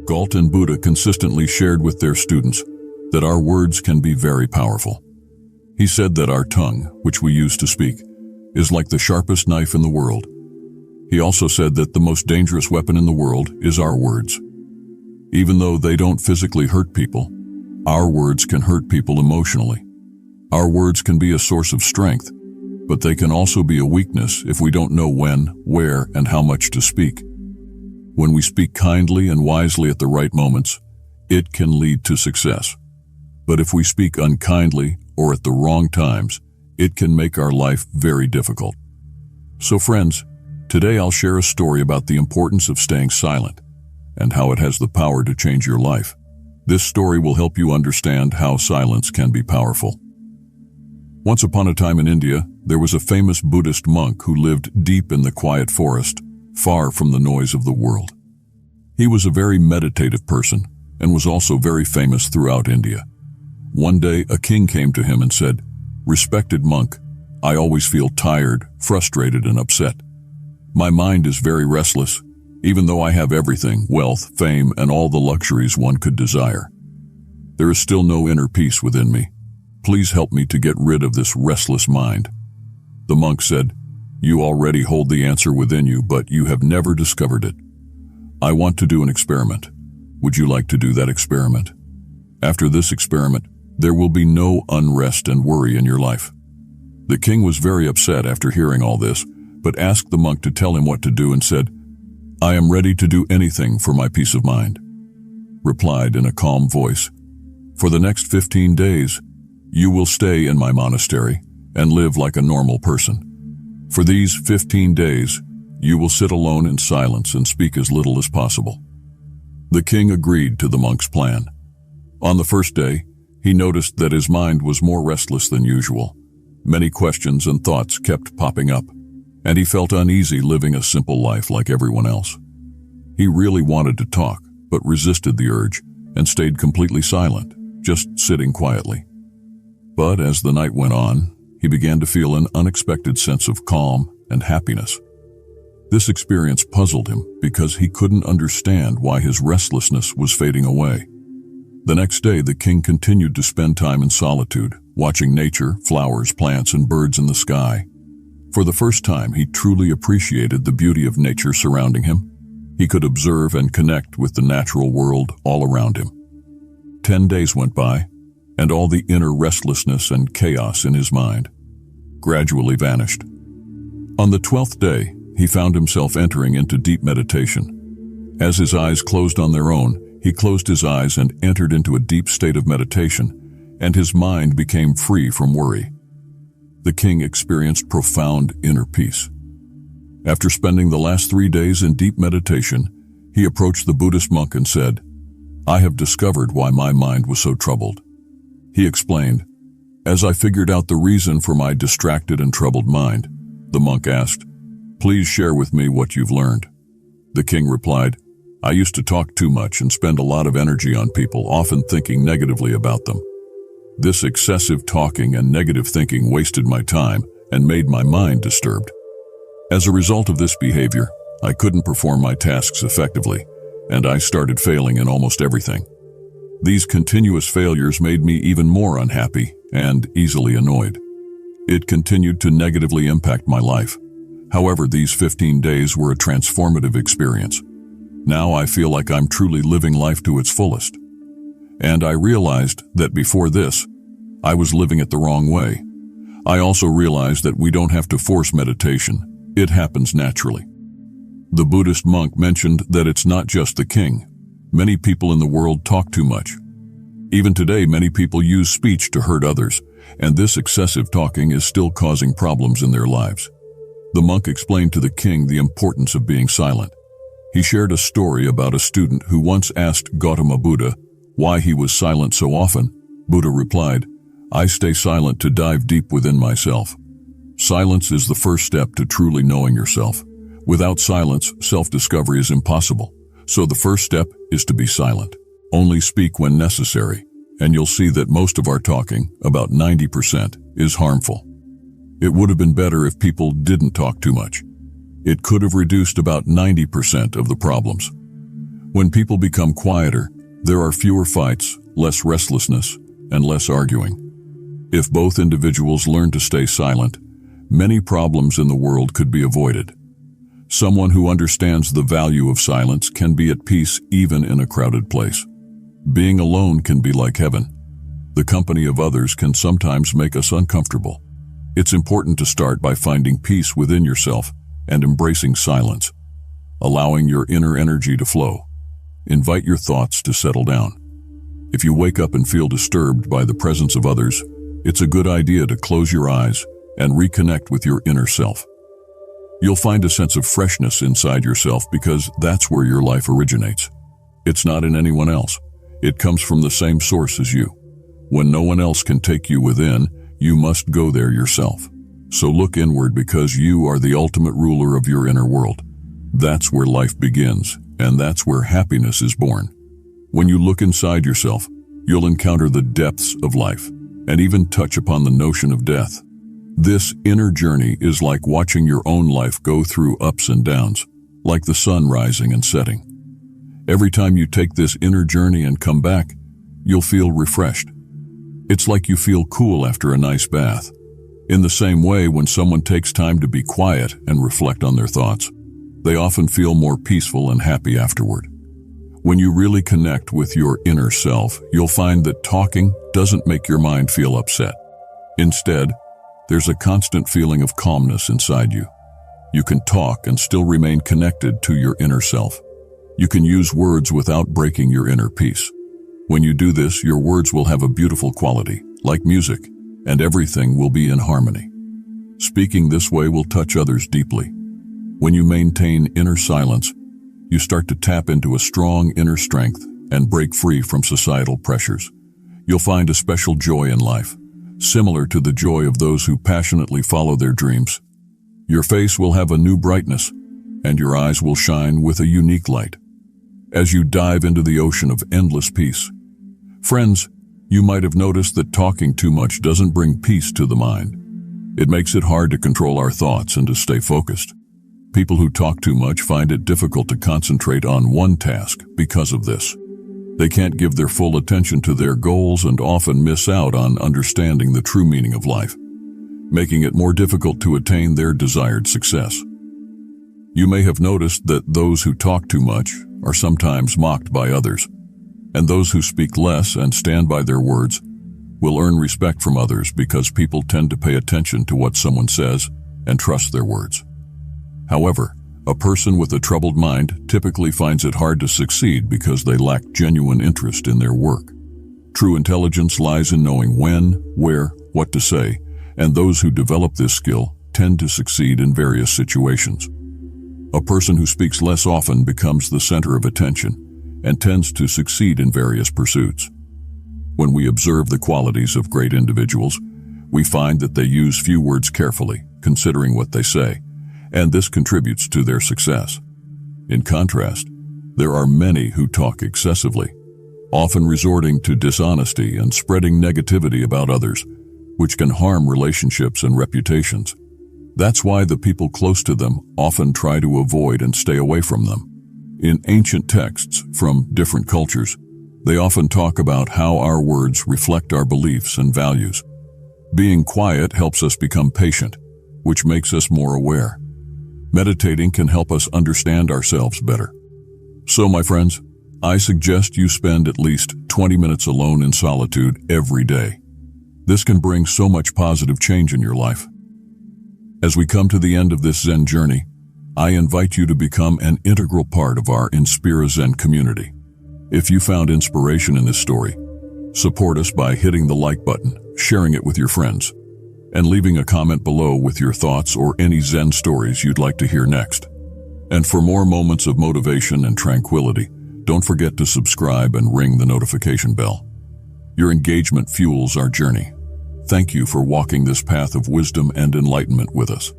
Galton Buddha consistently shared with their students that our words can be very powerful. He said that our tongue, which we use to speak, is like the sharpest knife in the world. He also said that the most dangerous weapon in the world is our words. Even though they don't physically hurt people, our words can hurt people emotionally. Our words can be a source of strength, but they can also be a weakness if we don't know when, where, and how much to speak. When we speak kindly and wisely at the right moments, it can lead to success. But if we speak unkindly or at the wrong times, it can make our life very difficult. So friends, today I'll share a story about the importance of staying silent and how it has the power to change your life. This story will help you understand how silence can be powerful. Once upon a time in India, there was a famous Buddhist monk who lived deep in the quiet forest, far from the noise of the world. He was a very meditative person and was also very famous throughout India. One day, a king came to him and said, "Respected monk, I always feel tired, frustrated, and upset. My mind is very restless, even though I have everything, wealth, fame, and all the luxuries one could desire. There is still no inner peace within me. Please help me to get rid of this restless mind." The monk said, "You already hold the answer within you, but you have never discovered it. I want to do an experiment. Would you like to do that experiment? After this experiment, there will be no unrest and worry in your life." The king was very upset after hearing all this, but asked the monk to tell him what to do and said, "I am ready to do anything for my peace of mind." Replied in a calm voice, "For the next 15 days, you will stay in my monastery and live like a normal person. For these 15 days, you will sit alone in silence and speak as little as possible." The king agreed to the monk's plan. On the first day, he noticed that his mind was more restless than usual. Many questions and thoughts kept popping up, and he felt uneasy living a simple life like everyone else. He really wanted to talk, but resisted the urge and stayed completely silent, just sitting quietly. But as the night went on, he began to feel an unexpected sense of calm and happiness. This experience puzzled him because he couldn't understand why his restlessness was fading away. The next day, the king continued to spend time in solitude, watching nature, flowers, plants, and birds in the sky. For the first time, he truly appreciated the beauty of nature surrounding him. He could observe and connect with the natural world all around him. 10 days went by, and all the inner restlessness and chaos in his mind gradually vanished. On the 12th day, he found himself entering into deep meditation. As his eyes closed on their own, he closed his eyes and entered into a deep state of meditation, and his mind became free from worry. The king experienced profound inner peace. After spending the last 3 days in deep meditation, he approached the Buddhist monk and said, "I have discovered why my mind was so troubled." He explained, "As I figured out the reason for my distracted and troubled mind," the monk asked, "Please share with me what you've learned." The king replied, "I used to talk too much and spend a lot of energy on people, often thinking negatively about them. This excessive talking and negative thinking wasted my time and made my mind disturbed. As a result of this behavior, I couldn't perform my tasks effectively, and I started failing in almost everything. These continuous failures made me even more unhappy and easily annoyed. It continued to negatively impact my life. However, these 15 days were a transformative experience. Now I feel like I'm truly living life to its fullest. And I realized that before this, I was living it the wrong way. I also realized that we don't have to force meditation. It happens naturally." The Buddhist monk mentioned that it's not just the king. Many people in the world talk too much. Even today, many people use speech to hurt others, and this excessive talking is still causing problems in their lives. The monk explained to the king the importance of being silent. He shared a story about a student who once asked Gautama Buddha why he was silent so often. Buddha replied, "I stay silent to dive deep within myself. Silence is the first step to truly knowing yourself. Without silence, self-discovery is impossible. So the first step is to be silent. Only speak when necessary, and you'll see that most of our talking, about 90%, is harmful. It would have been better if people didn't talk too much. It could have reduced about 90% of the problems. When people become quieter, there are fewer fights, less restlessness, and less arguing. If both individuals learn to stay silent, many problems in the world could be avoided. Someone who understands the value of silence can be at peace even in a crowded place. Being alone can be like heaven. The company of others can sometimes make us uncomfortable. It's important to start by finding peace within yourself and embracing silence, allowing your inner energy to flow. Invite your thoughts to settle down. If you wake up and feel disturbed by the presence of others, it's a good idea to close your eyes and reconnect with your inner self. You'll find a sense of freshness inside yourself because that's where your life originates. It's not in anyone else. It comes from the same source as you. When no one else can take you within, you must go there yourself. So look inward because you are the ultimate ruler of your inner world. That's where life begins, and that's where happiness is born. When you look inside yourself, you'll encounter the depths of life, and even touch upon the notion of death. This inner journey is like watching your own life go through ups and downs, like the sun rising and setting. Every time you take this inner journey and come back, you'll feel refreshed. It's like you feel cool after a nice bath. In the same way, when someone takes time to be quiet and reflect on their thoughts, they often feel more peaceful and happy afterward. When you really connect with your inner self, you'll find that talking doesn't make your mind feel upset. Instead, there's a constant feeling of calmness inside you. You can talk and still remain connected to your inner self. You can use words without breaking your inner peace. When you do this, your words will have a beautiful quality, like music, and everything will be in harmony. Speaking this way will touch others deeply. When you maintain inner silence, you start to tap into a strong inner strength and break free from societal pressures. You'll find a special joy in life, similar to the joy of those who passionately follow their dreams. Your face will have a new brightness, and your eyes will shine with a unique light as you dive into the ocean of endless peace. Friends, you might have noticed that talking too much doesn't bring peace to the mind. It makes it hard to control our thoughts and to stay focused. People who talk too much find it difficult to concentrate on one task because of this. They can't give their full attention to their goals and often miss out on understanding the true meaning of life, making it more difficult to attain their desired success. You may have noticed that those who talk too much are sometimes mocked by others, and those who speak less and stand by their words will earn respect from others because people tend to pay attention to what someone says and trust their words. However, a person with a troubled mind typically finds it hard to succeed because they lack genuine interest in their work. True intelligence lies in knowing when, where, what to say, and those who develop this skill tend to succeed in various situations. A person who speaks less often becomes the center of attention and tends to succeed in various pursuits. When we observe the qualities of great individuals, we find that they use few words carefully, considering what they say, and this contributes to their success. In contrast, there are many who talk excessively, often resorting to dishonesty and spreading negativity about others, which can harm relationships and reputations. That's why the people close to them often try to avoid and stay away from them. In ancient texts from different cultures, they often talk about how our words reflect our beliefs and values. Being quiet helps us become patient, which makes us more aware. Meditating can help us understand ourselves better. So, my friends, I suggest you spend at least 20 minutes alone in solitude every day. This can bring so much positive change in your life. As we come to the end of this Zen journey, I invite you to become an integral part of our Inspira Zen community. If you found inspiration in this story, support us by hitting the like button, sharing it with your friends, and leaving a comment below with your thoughts or any Zen stories you'd like to hear next. And for more moments of motivation and tranquility, don't forget to subscribe and ring the notification bell. Your engagement fuels our journey. Thank you for walking this path of wisdom and enlightenment with us.